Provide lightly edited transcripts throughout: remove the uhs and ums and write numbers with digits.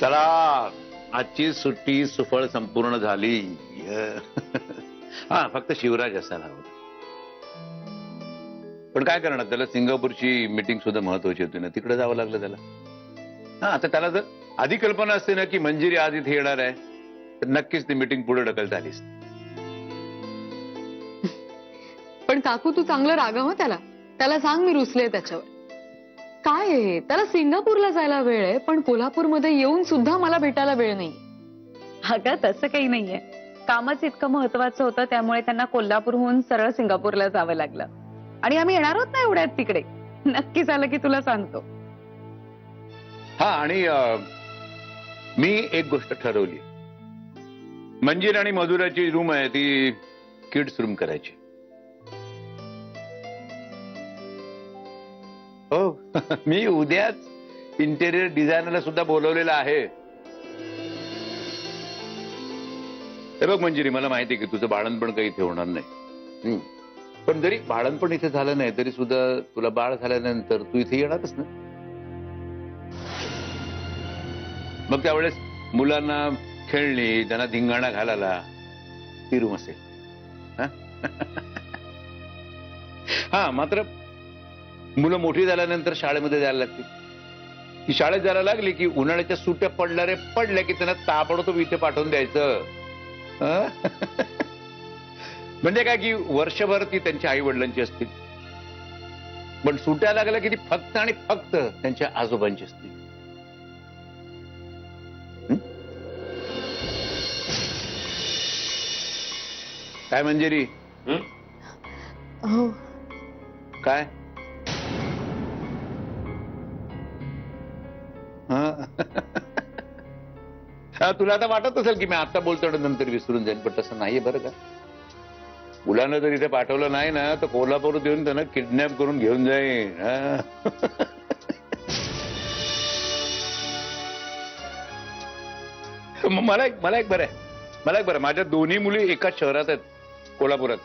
चला आजची सुट्टी सुफळ संपूर्ण झाली. हा फक्त शिवराज असायला हवा. पण काय करणार, त्याला सिंगापूरची मीटिंग सुद्धा महत्वाची होती ना, तिकडे जावं लागलं त्याला. हा आता त्याला जर आधी कल्पना असते ना की मंजिरी आज इथे येणार आहे तर नक्कीच ती मीटिंग पुढे ढकलता आलीच. पण काकू तू चांगलं रागव त्याला. त्याला सांग मी रुसले त्याच्यावर. काय आहे, त्याला सिंगापूरला जायला वेळ आहे पण कोल्हापूरमध्ये येऊन सुद्धा मला भेटायला वेळ नाही. अगं तसं काही नाहीये. कामच इतकं महत्वाचं होतं त्यामुळे त्यांना कोल्हापूरहून सरळ सिंगापूरला जावं लागलं. आणि आम्ही येणार आहोत ना एवढ्यात तिकडे. नक्की झालं की तुला सांगतो. हा आणि मी एक गोष्ट ठरवली. मंजिरी आणि मधुराची रूम आहे ती किड्स रूम करायची. हो मी उद्याच इंटेरियर डिझायनरला सुद्धा बोलवलेलं आहे. हे बघ मंजिरी, मला माहिती आहे की तुझं बाळणपण काही इथे होणार नाही. पण जरी बाळणपण इथे झालं नाही तरी सुद्धा तुला बाळ झाल्यानंतर तू इथे येणारच ना. मग त्यावेळेस मुलांना खेळणी, त्यांना धिंगाणा घालायला ती रूम असेल. हा मात्र मुलं मोठी झाल्यानंतर शाळेमध्ये जायला लागतील. ती शाळेत जायला लागली की उन्हाळ्याच्या सुट्ट्या पडल्या की त्यांना ताबडतोब इथे पाठवून द्यायचं. म्हणजे काय की वर्षभर ती त्यांच्या आई वडिलांची असतील पण सुट्ट्या लागल्या की ती फक्त आणि फक्त त्यांच्या आजोबांची असतील. काय मंजिरी? हो काय तुला आता वाटत असेल की मी आता बोलतो नंतर विसरून जाईन, पण तसं नाहीये बरं का. मुलांना जर इथे पाठवलं नाही ना तर कोल्हापूर देऊन त्यांना किडनॅप करून घेऊन जाईन. मला एक बरं आहे. मला एक बरं, माझ्या दोन्ही मुली एकाच शहरात आहेत, कोल्हापुरात.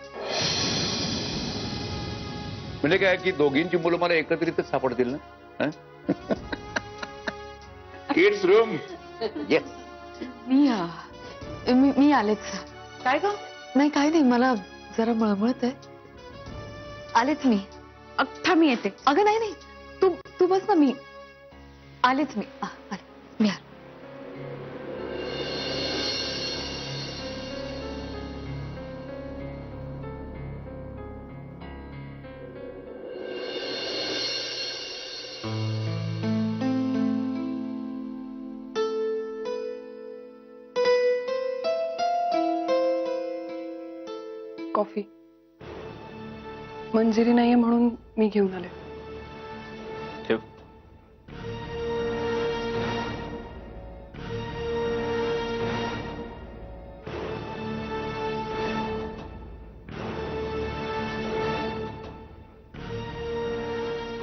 म्हणजे काय की दोघींची मुलं मला एकत्रितच सापडतील ना. Kids room. येस मी आलेच. काय ग? नाही काय नाही, मला जरा मळमळत आहे. आलेच मी. अख्खा मी येते. अगं नाही तू बस ना. मी आलेच. मी आले. कॉफी. मंजिरी नाहीये म्हणून मी घेऊन आले. ठेव.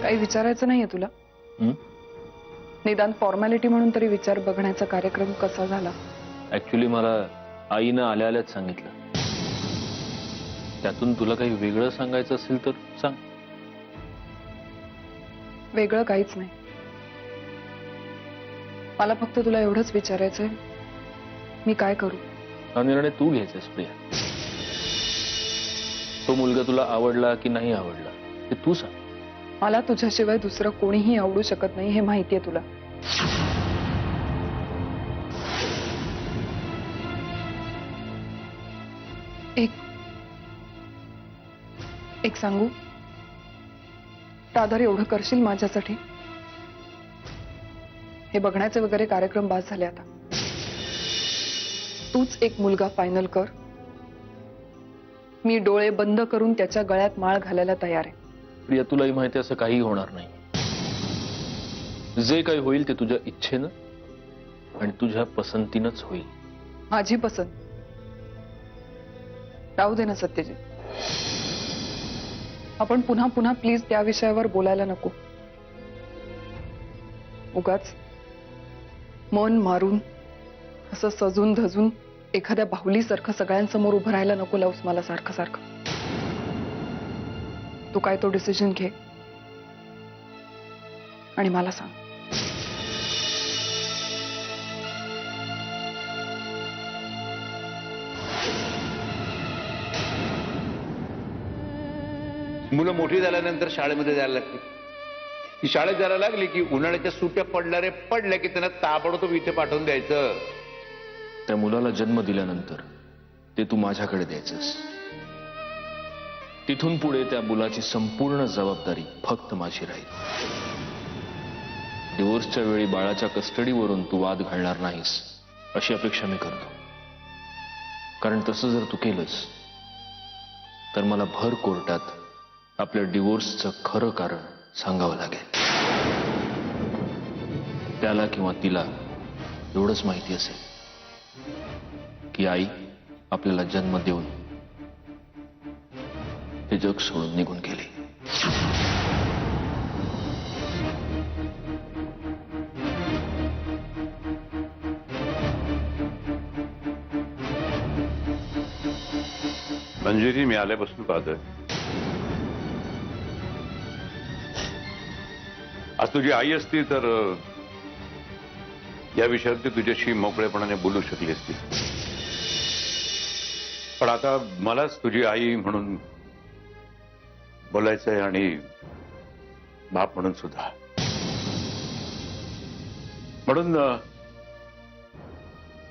काही विचारायचं नाहीये तुला? निदान फॉर्मॅलिटी म्हणून तरी विचार बघण्याचा कार्यक्रम कसा झाला? ऍक्च्युली मला आईनं आल्या आल्याच सांगितलं. त्यातून तुला काही वेगळं सांगायचं असेल तर सांग. वेगळं काहीच नाही. मला फक्त तुला एवढंच विचारायचंय, मी काय करू? हा निर्णय तू घ्यायचास प्रिया. तो मुलगा तुला आवडला की नाही आवडला ते तू सांग. मला तुझ्याशिवाय दुसरं कोणीही आवडू शकत नाही हे माहितीये तुला. एक सांगू, राधार एवढं करशील माझ्यासाठी? हे बघण्याचे वगैरे कार्यक्रम बास झाले आता. तूच एक मुलगा फायनल कर. मी डोळे बंद करून त्याच्या गळ्यात माळ घालायला तयार आहे. प्रिया तुलाही माहिती असं काही होणार नाही. जे काही होईल ते तुझ्या इच्छेनं आणि तुझ्या पसंतीनंच होईल. माझी पसंत राहू दे ना सत्यजित. आपण पुन्हा पुन्हा प्लीज त्या विषयावर बोलायला नको. उगाच मन मारून असं सजून धजून एखाद्या बाहुलीसारखं सगळ्यांसमोर उभं राहायला नको लावूस मला सारखं सारखं. तू काय तो डिसिजन घे आणि मला सांग. मुलं मोठी झाल्यानंतर शाळेमध्ये जायला लागली. ती शाळेत जायला लागली की उन्हाळ्याच्या सुट्ट्या पडल्या की त्यांना ताबडतोब इथे पाठवून द्यायचं. त्या मुलाला जन्म दिल्यानंतर ते तू माझ्याकडे द्यायचंस. तिथून पुढे त्या मुलाची संपूर्ण जबाबदारी फक्त माझी राहील. डिवोर्सच्या वेळी बाळाच्या कस्टडीवरून तू वाद घालणार नाहीस अशी अपेक्षा मी करतो. कारण तसं जर तू केलंस तर मला भर कोर्टात आपल्या डिवोर्सचं खरं कारण सांगावं लागेल. त्याला किंवा तिला एवढंच माहिती असेल की आई आपल्याला जन्म देऊन हे जग सोडून निघून गेली. मंजिरी मी आल्यापासून पाहतोय आज तुझी आई असती तर या विषयावरती तुझ्याशी मोकळेपणाने बोलू शकली असती. पण आता मलाच तुझी आई म्हणून बोलायचंय आणि बाप म्हणून सुद्धा. म्हणून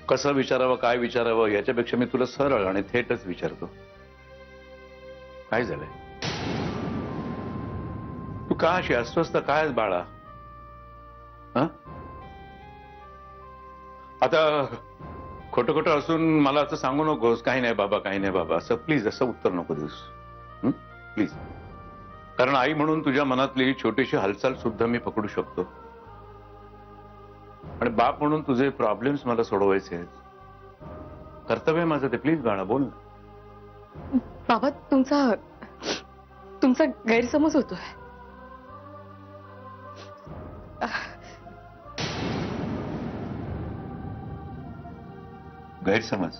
कसं विचारावं काय विचारावं याच्यापेक्षा मी तुला सरळ आणि थेटच विचारतो, काय झालंय? तू का अशी अस्वस्थ काय आहेस बाळा? हं? आता खोटं खोटं असून मला असं सांगू नकोस काही नाही बाबा काही नाही बाबा असं प्लीज असं उत्तर नको देऊस प्लीज. कारण आई म्हणून तुझ्या मनातली छोटीशी हालचाल सुद्धा मी पकडू शकतो आणि बाप म्हणून तुझे प्रॉब्लेम्स मला सोडवायचे आहेत. कर्तव्य आहे माझं ते. प्लीज बाळा बोल ना. बाबा तुमचा गैरसमज होतोय. गैरसमज?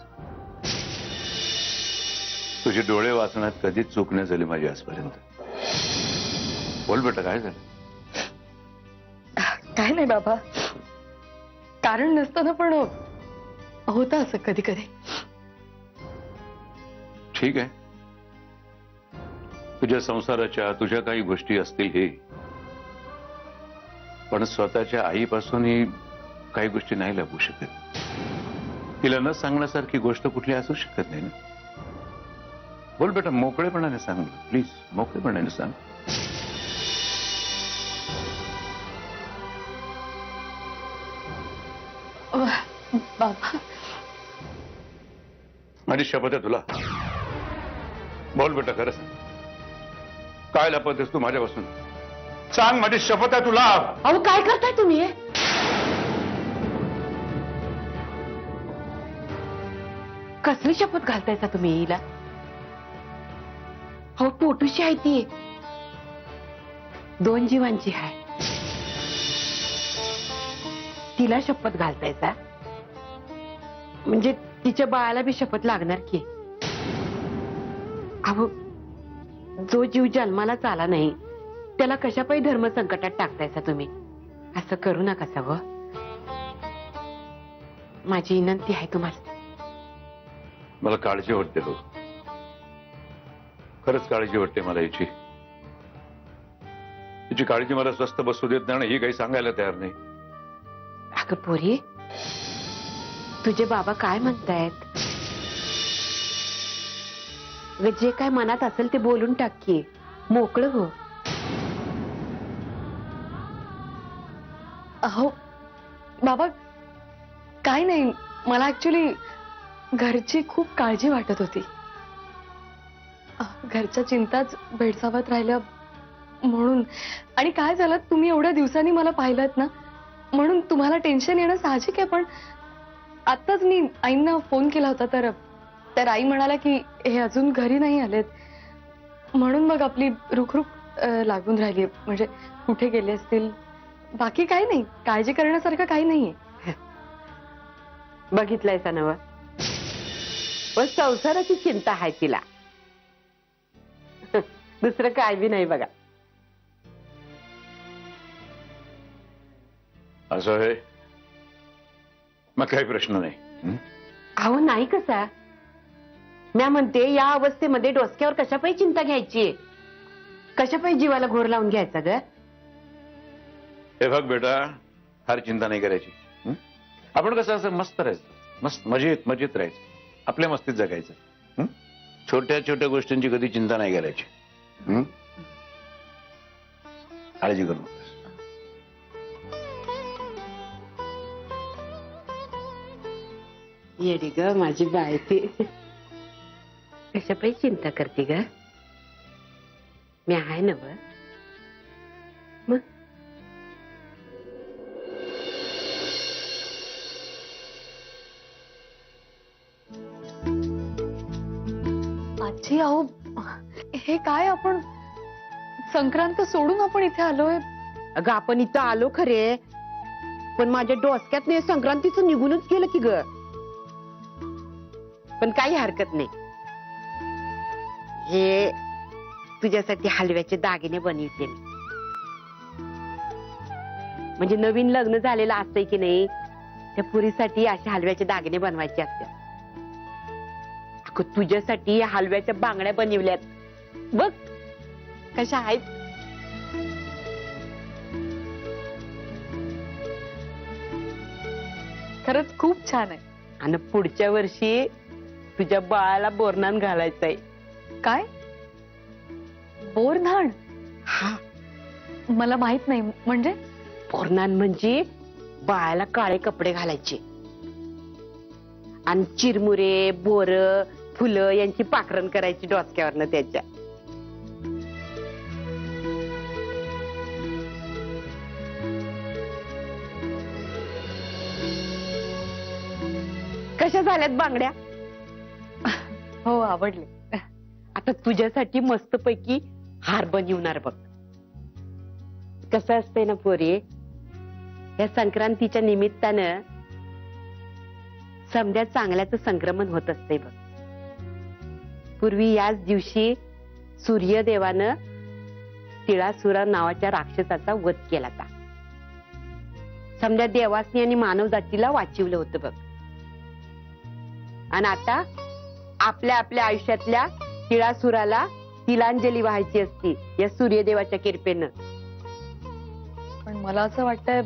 तुझे डोळे वाचण्यात कधीच चूक नाही झाली माझी आजपर्यंत. बोल बेटा काय झालं? काय नाही बाबा, कारण नसताना पण होतं असं कधी कधी. ठीक आहे, तुझ्या संसाराच्या तुझ्या काही गोष्टी असतील हे, पण स्वतःच्या आईपासूनही काही गोष्टी नाही लपवू शकत. तिला न सांगण्यासारखी गोष्ट कुठली असू शकत नाही ना. बोल बेटा मोकळेपणाने सांग प्लीज, मोकळेपणाने सांग. बाबा माझी शपथ आहे तुला. बोल बेटा खरं सांग, काय लपवतेस तू माझ्यापासून? सांग, माझी शपथ आहे तुला. अहो काय करताय तुम्ही? कसली शपथ घालतायचा तुम्ही हिला? हो पोटूशी आहे ती, 2 जीवांची आहे. तिला शपथ घालतायचा म्हणजे तिच्या बाळाला बी शपथ लागणार की. अहो जो जीव जन्मालाच आला नाही त्याला कशापायी धर्म संकटात टाकतायचा तुम्ही? असं करू नका सव. माझी विनंती आहे तुम्हाला. मला काळजी वाटते हो, खरंच काळजी वाटते मला याची. तिची काळजी मला स्वस्त बसू देत नाही आणि ही काही सांगायला तयार नाही. अगं पोरी, तुझे बाबा काय म्हणतायत? जे काय मनात असेल ते बोलून टाक की, मोकळं हो. अहो बाबा काय नाही, मला ऍक्च्युली घरची खूप काळजी वाटत होती. घरच्या चिंताच भेडसावत राहिल्या म्हणून. आणि काय झालं, तुम्ही एवढ्या दिवसांनी मला पाहिलंत ना म्हणून तुम्हाला टेन्शन येणं साहजिक आहे. पण आत्ताच मी आईंना फोन केला होता तर आई म्हणाल्या की हे अजून घरी नाही आलेत, म्हणून मग आपली रुखरुख लागून राहिली. म्हणजे कुठे गेले असतील. बाकी काही नाही, काळजी करण्यासारखं काही नाहीये. बघितलंय नव, पण संसाराची चिंता आहे तिला, दुसरं काय बी नाही बघा. असं आहे मग काही प्रश्न नाही. अहो नाही कसा, मी म्हणते या अवस्थेमध्ये डोसक्यावर कशापायी चिंता घ्यायची? कशा पाहिजे जीवाला घोर लावून घ्यायचा ग? हे बघ बेटा, फार चिंता नाही करायची. हं? आपण कसं असं मस्त राहायचं, मस्त मजेत मजेत राहायचं, आपल्या मस्तीत जगायचं. हं? छोट्या छोट्या गोष्टींची कधी चिंता नाही करायची. हं? काळजी करू नकोस. येडी ग माझी बाय ती. कशा पाहिजे चिंता करते ग? मी आहे ना ब. मग आजी अहो, हे काय आपण संक्रांत सोडून आपण इथे आलोय. अगं आपण इथं आलो खरे, पण माझ्या डोसक्यात नाही संक्रांतीचं निघूनच गेलं की ग. पण काही हरकत नाही. हे तुझ्यासाठी हलव्याचे दागिने बनवते मी. म्हणजे नवीन लग्न झालेलं असतंय की नाही, त्या पुरीसाठी असे हलव्याचे दागिने बनवायचे असतात. अगं तुझ्यासाठी या हलव्याच्या बांगड्या बनवल्यात बघ कशा आहेत. खरंच खूप छान आहे. आणि पुढच्या वर्षी तुझ्या बाळाला बोरनान घालायचंय. काय बोरन्हाण? हा, मला माहित नाही. म्हणजे बोरनान म्हणजे बाळाला काळे कपडे घालायचे आणि चिरमुरे बोर फुलं यांची पाखरण करायची डोसक्यावरनं त्याच्या. कशा झाल्यात बांगड्या? हो, आवडले. आता तुझ्यासाठी मस्त पैकी हार बनवणार बघ. कसं असतंय ना पोरी, या संक्रांतीच्या निमित्तानं समद्या चांगल्याचं संक्रमण होत असते बघ. पूर्वी याच दिवशी सूर्यदेवानं तिळासुरा नावाच्या राक्षसाचा वध केला होता. समद्या देवासनी आणि मानव जातीला वाचवलं होतं बघ. आणि आता आपल्या आपल्या आयुष्यातल्या तिळासुराला तिलांजली व्हायची असती या सूर्यदेवाच्या कृपेनं. पण मला असं वाटतंय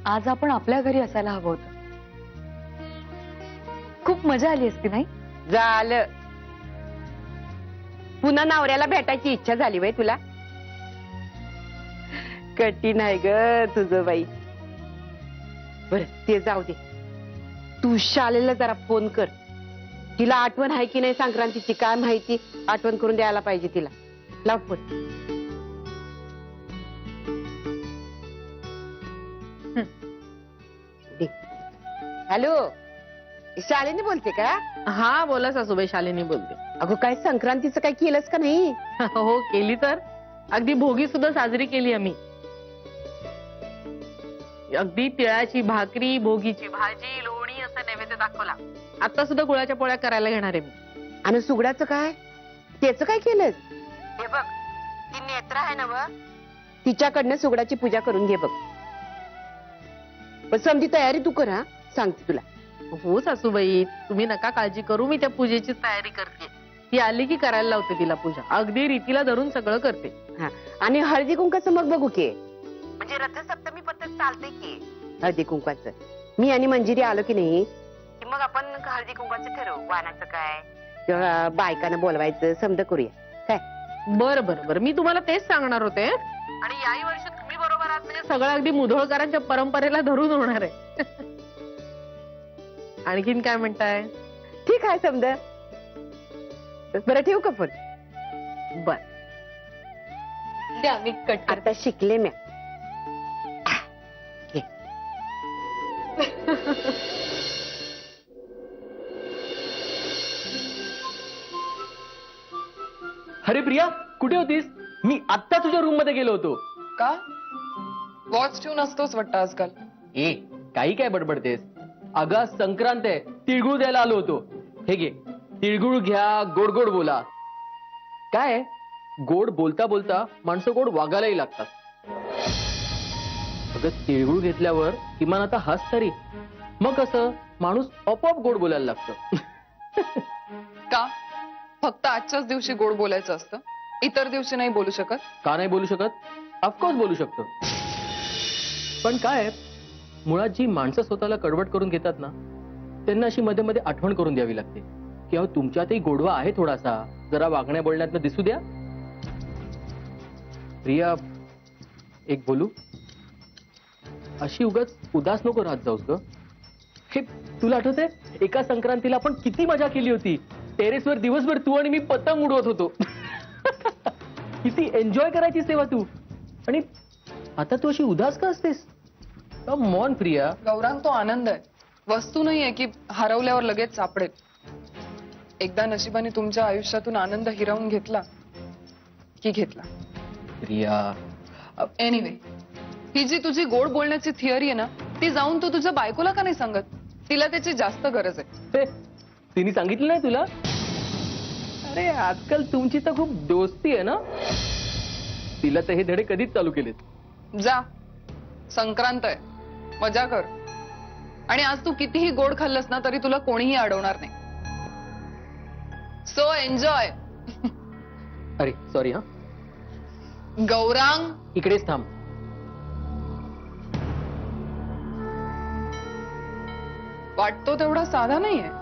आज आपण आपल्या घरी असायला हवं होतं. खूप मजा आली असती नाही? झालं. पुन्हा नवऱ्याला भेटायची इच्छा झाली बाई तुला? कठीण आहे ग तुझं बाई. बर ते जाऊ दे, तू शालेला जरा फोन कर. तिला आठवण आहे की नाही संक्रांतीची काय माहिती, आठवण करून द्यायला पाहिजे तिला. लाव फोन. हॅलो, शालेने बोलते का? हा बोला सासूबाई, शालिनी बोलते. अगं काय संक्रांतीचं काय केलंस का नाही? हो केली तर. अगदी भोगी सुद्धा साजरी केली आम्ही. अगदी तिळाची भाकरी, भोगीची भाजी, लोणी असं नैवेद्य दाखवला. आता सुद्धा गुळाच्या पोळ्या करायला घेणार आहे मी. आणि सुगडाचं काय, त्याचं काय केलंस? हे बघ, ती नेत्र आहे ना व, तिच्याकडनं सुगडाची पूजा करून घे बघ. पण समधी तयारी तू कर हा, सांगते तुला. हो सासूबाई, तुम्ही नका काळजी करू, मी त्या पूजेची तयारी करते. ती आली की करायला लावते तिला पूजा. अगदी रीतीला धरून सगळं करते. हा, आणि हळदी कुंकाचं मग बघू की, म्हणजे रथसप्तमी पद्धत चालते की हळदी कुंकाचं. मी आणि मंजिरी आलो की नाही की मग आपण हळदी कुंकाचं ठरवू. वाणाचं काय, किंवा बायकांना बोलवायचं, समजा करूया काय. बरं बरं बरं, मी तुम्हाला तेच सांगणार होते. आणि याही वर्षी तुम्ही बरोबर आहात म्हणजे सगळं अगदी मुधोळकरांच्या परंपरेला धरून होणार आहे. आणखीन काय म्हणताय? ठीक आहे समजा. बरं ठेवू का फोन? बर, द्या मी कट. आता शिकले मी. घे. अरे प्रिया, कुठे होतीस? मी आत्ता तुझ्या रूम मध्ये गेलो होतो. का? वॉच ठेवून असतोच वाटतं आजकाल. ए, काही काय बडबडतेस? अगं आज संक्रांत आहे, तिळगुळ द्यायला आलो होतो. हे घे, तिळगुळ घ्या, गोड गोड बोला. काय गोड बोलता बोलता माणसं गोड वागायलाही लागतात. अगं तिळगुळ घेतल्यावर किमान आता हस तरी, मग कसं माणूस आपोआप गोड बोलायला लागतं. का? फक्त आजच्याच दिवशी गोड बोलायचं असतं? इतर दिवशी नाही बोलू शकत? का नाही बोलू शकत? ऑफकोर्स बोलू शकतो. पण काय आहे, मुळात जी माणसं स्वतःला कडवट करून घेतात ना, त्यांना अशी मध्ये मध्ये आठवण करून द्यावी लागते की अहो तुमच्यातही गोडवा आहे थोडासा, जरा वागण्या बोलण्यातनं दिसू द्या. प्रिया, एक बोलू? अशी उगाच उदास नको राहत जाऊस ग. हे तुला आठवतंय एका संक्रांतीला आपण किती मजा केली होती. टेरेसवर दिवसभर तू आणि मी पतंग उडवत होतो. किती एन्जॉय करायची सेवा तू. आणि आता तू अशी उदास का असतेस? मॉन प्रिया. गौरांग, तो आनंद आहे, वस्तू नाहीये की हरवल्यावर लगेच सापडेल. एकदा नशिबाने तुमच्या आयुष्यातून आनंद हिरावून घेतला की घेतला. प्रिया, एनिवे, ही जी तुझी गोड बोलण्याची थिअरी आहे ना, ती जाऊन तू तुझ्या बायकोला का नाही सांगत? तिला त्याची जास्त गरज आहे. हे, तिने सांगितलं नाही तुला? अरे आजकाल तुमची तर खूप दोस्ती आहे ना. तिला तर हे धडे कधीच चालू केलेत. जा, संक्रांत आहे, मजा कर. आणि आज तू कितीही गोड खाल्लंस ना तरी तुला कोणीही अडवणार नाही. So enjoy. अरे सॉरी हा. गौरांग, इकडेच थांब. वाटतो तेवढा साधा नाहीये.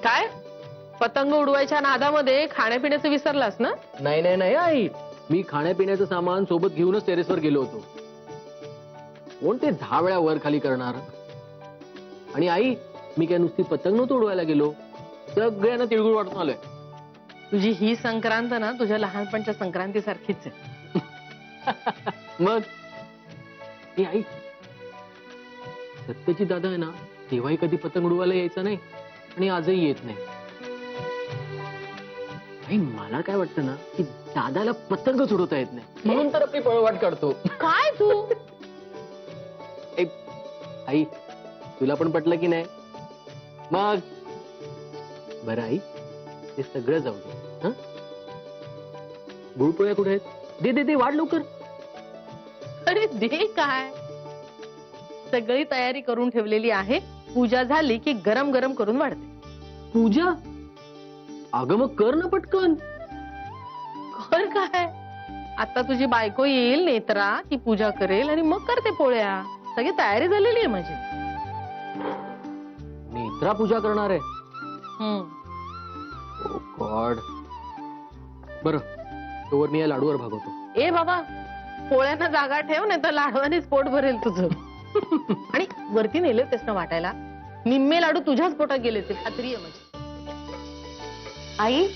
काय पतंग उडवायच्या नादामध्ये खाण्यापिण्याचं विसरलास ना? नाही नाही नाही आई, मी खाण्यापिण्याचं सामान सोबत घेऊनच टेरेसवर गेलो होतो. कोण ते 10 वेळा वर खाली करणार? आणि आई, मी काय नुसती पतंग नव्हतं उडवायला गेलो, सगळ्यांना तिळगुळ वाटून आलोय. तुझी ही संक्रांत ना तुझ्या लहानपणच्या संक्रांती सारखीच आहे. मग हे आई, सत्यची दादा आहे ना, तेव्हाही कधी पतंग उडवायला यायचा नाही आणि आजही येत नाही. आई, मला काय वाटतं ना की दादाला पतंगच उडवता येत नाही, म्हणून तर आपली पळवाट काढतो. काय तू? आई, तुला पण पटलं की नाही? मग बरं आई, हे सगळं जाऊ दे. हं? गुळपोळ्या कुठे आहेत? दे दे दे, वाढ लवकर. अरे दे काय, सगळी तयारी करून ठेवलेली आहे. पूजा झाली की गरम गरम करून वाढते. पूजा? अगं मग कर ना पटकन. कर काय, आता तुझी बायको येईल नेत्रा, ती पूजा करेल आणि मग करते पोळ्या. सगळी तयारी झालेली आहे माझी. नेत्रा पूजा करणार आहे? ओ गॉड. बरं, तोवर मी या लाडूवर भागवतो. ए बाबा, पोळ्यांना जागा ठेव, नाही तर लाडवानेच पोट भरेल तुझं. आणि वरती नेले तेच ना वाटायला. निम्मे लाडू तुझ्याच पोटात गेले ते, खात्री आहे माझी. आई,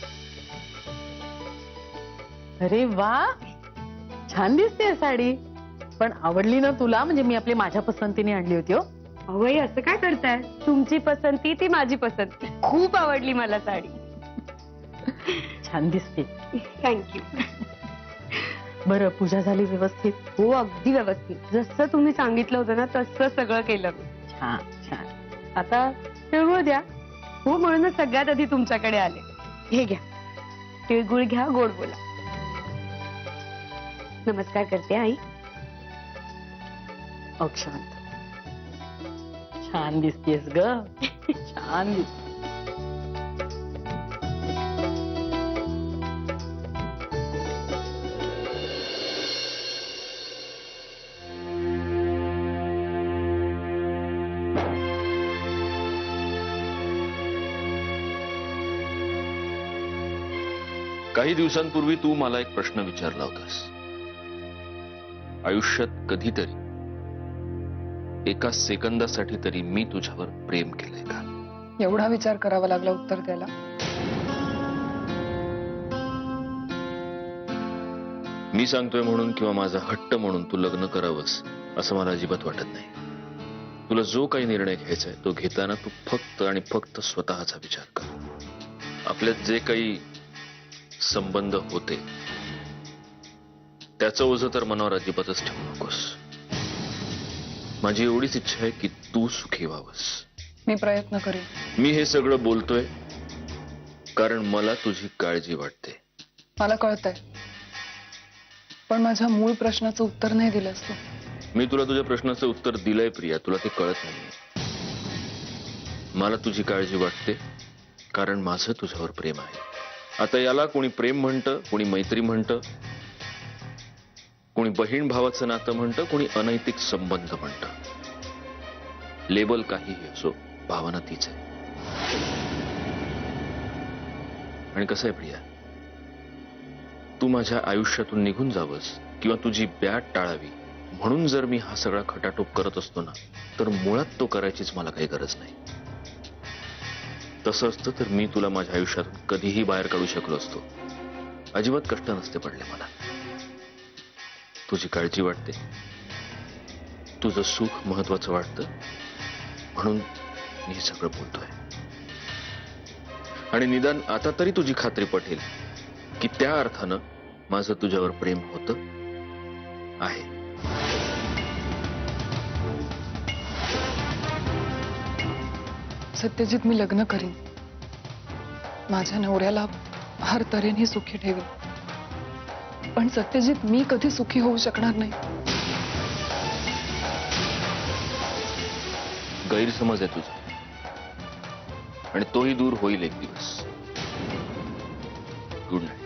अरे वा, छान दिसते साडी. पण आवडली ना तुला? म्हणजे मी आपली माझ्या पसंतीने आणली होती. हो अवई, असं काय करताय? तुमची पसंती ती माझी पसंती. खूप आवडली मला साडी. छान दिसते. थँक्यू. बरं, पूजा झाली व्यवस्थित? हो, अगदी व्यवस्थित. जसं तुम्ही सांगितलं होतं ना तसं सगळं केलं. छान छान. आता तिळगुळ द्या. हो, म्हणूनच सगळ्यात आधी तुमच्याकडे आले. हे घ्या, तिळगुळ घ्या, गोड बोला. नमस्कार करते आई. अक्षांत, छान दिसतेस ग. छान दिसते. काही दिवसांपूर्वी तू मला एक प्रश्न विचारला होतास. आयुष्यात कधीतरी एका सेकंदासाठी तरी मी तुझ्यावर प्रेम केलंय का? एवढा विचार करावा लागला उत्तर द्यायला? मी सांगतोय म्हणून किंवा माझा हट्ट म्हणून तू लग्न करावंस असं मला अजिबात वाटत नाही. तुला जो काही निर्णय घ्यायचा आहे तो घेताना तू फक्त आणि फक्त स्वतःचा विचार कर. आपल्यात जे काही संबंध होते त्याचं ओझं तर मनावर अजिबातच ठेवू नकोस. माझी एवढीच इच्छा आहे की तू सुखी व्हावंस. मी प्रयत्न करेन. मी हे सगळं बोलतोय कारण मला तुझी काळजी वाटते. मला कळतंय, पण माझ्या मूळ प्रश्नाचं उत्तर नाही दिलंस तू. मी तुला तुझ्या प्रश्नाचं उत्तर दिलंय प्रिया, तुला ते कळत नाहीये. मला तुझी काळजी वाटते कारण माझं तुझ्यावर प्रेम आहे. आता याला कोणी प्रेम म्हणतं, कोणी मैत्री म्हणतं, कोणी बहीण भावाचं नातं म्हणतं, कोणी अनैतिक संबंध म्हणतं. लेबल काहीही असो, भावना तीच आहे. आणि कसं आहे प्रिया, तू माझ्या आयुष्यातून निघून जावंस किंवा तुझी बॅट टाळावी म्हणून जर मी हा सगळा खटाटोप करत असतो ना, तर मुळात तो करायचीच मला काही गरज नाही. तसं असतं तर मी तुला माझ्या आयुष्यातून कधीही बाहेर काढू शकलो असतो. अजिबात कष्ट नसते पडले मला. तुझी काळजी वाटते, तुझं सुख महत्वाचं वाटतं, म्हणून मी हे सगळं बोलतोय. आणि निदान आता तरी तुझी खात्री पटेल की त्या अर्थानं माझं तुझ्यावर प्रेम होतं आहे. सत्यजित, मी लग्न करीन. माझ्या नवऱ्याला हर तऱ्हेने सुखी ठेवीन. पण सत्यजित, मी कधी सुखी होऊ शकणार नाही. गैरसमज आहे तुझा, आणि तोही दूर होईल एक दिवस. Good night.